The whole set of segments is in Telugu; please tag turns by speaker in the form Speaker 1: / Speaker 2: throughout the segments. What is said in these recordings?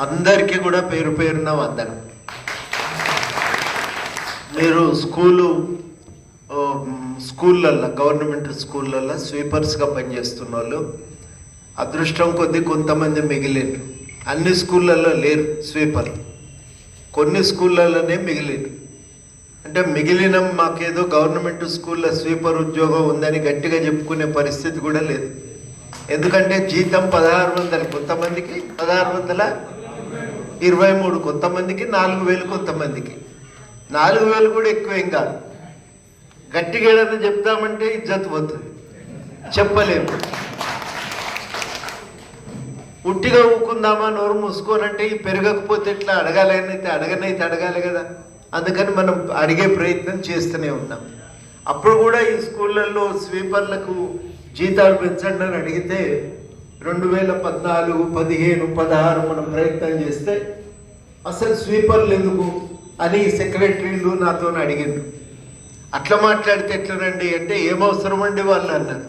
Speaker 1: అందరికీ కూడా పేరు పేరున వందనం. మీరు స్కూళ్ళల్లో గవర్నమెంట్ స్కూళ్ళల్లో స్వీపర్స్గా పనిచేస్తున్న వాళ్ళు అదృష్టం కొద్దీ కొంతమంది మిగిలేరు. అన్ని స్కూళ్ళల్లో లేరు స్వీపర్లు, కొన్ని స్కూళ్ళలోనే మిగిలేరు. అంటే మిగిలిన మాకేదో గవర్నమెంట్ స్కూల్లో స్వీపర్ ఉద్యోగం ఉందని గట్టిగా చెప్పుకునే పరిస్థితి కూడా లేదు. ఎందుకంటే జీతం 1600, కొంతమందికి 1623, కొంతమందికి 4000, కొంతమందికి 4000 కూడా ఎక్కువేం కాదు. గట్టిగా ఏదైనా చెప్తామంటే ఇజ్జత్ పోతుంది, చెప్పలేము. ఉట్టిగా ఊకుందామా నోరు మూసుకోనంటే ఈ పెరగకపోతే ఎట్లా, అడగాలనైతే అడగాలి కదా. అందుకని మనం అడిగే ప్రయత్నం చేస్తూనే ఉన్నాం. అప్పుడు కూడా ఈ స్కూళ్ళల్లో స్వీపర్లకు జీతాలు పెంచండి అని అడిగితే 2014, 15, 16 మనం ప్రయత్నం చేస్తే అసలు స్వీపర్లు ఎందుకు అని సెక్రటరీలు నాతో అడిగిండ్రు. అట్లా మాట్లాడితే ఎట్లనండి అంటే, ఏమవసరం అండి వాళ్ళు అన్నారు.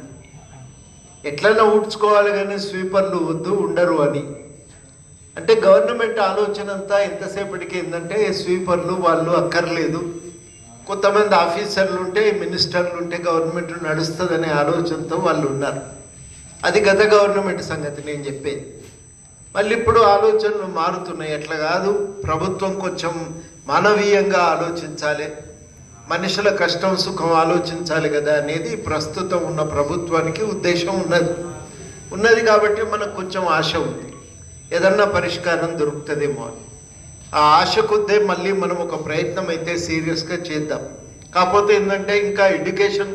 Speaker 1: ఎట్లన్నా ఊడ్చుకోవాలి కానీ స్వీపర్లు వద్దు, ఉండరు అని. అంటే గవర్నమెంట్ ఆలోచన అంతా ఎంతసేపటికి ఏంటంటే స్వీపర్లు వాళ్ళు అక్కర్లేదు, కొంతమంది ఆఫీసర్లు ఉంటే మినిస్టర్లు ఉంటే గవర్నమెంట్ నడుస్తుందనే ఆలోచనతో వాళ్ళు ఉన్నారు. అది గత గవర్నమెంట్ సంగతి నేను చెప్పేది. మళ్ళీ ఇప్పుడు ఆలోచనలు మారుతున్నాయి. ఎట్లా కాదు, ప్రభుత్వం కొంచెం మానవీయంగా ఆలోచించాలి, మనుషుల కష్టం సుఖం ఆలోచించాలి కదా అనేది ప్రస్తుతం ఉన్న ప్రభుత్వానికి ఉద్దేశం ఉన్నది కాబట్టి మనకు కొంచెం ఆశ ఉంది, ఏదన్నా పరిష్కారం దొరుకుతుందేమో అని. ఆ ఆశ కొద్దే మళ్ళీ మనం ఒక ప్రయత్నం అయితే సీరియస్గా చేద్దాం. కాకపోతే ఏంటంటే ఇంకా ఎడ్యుకేషన్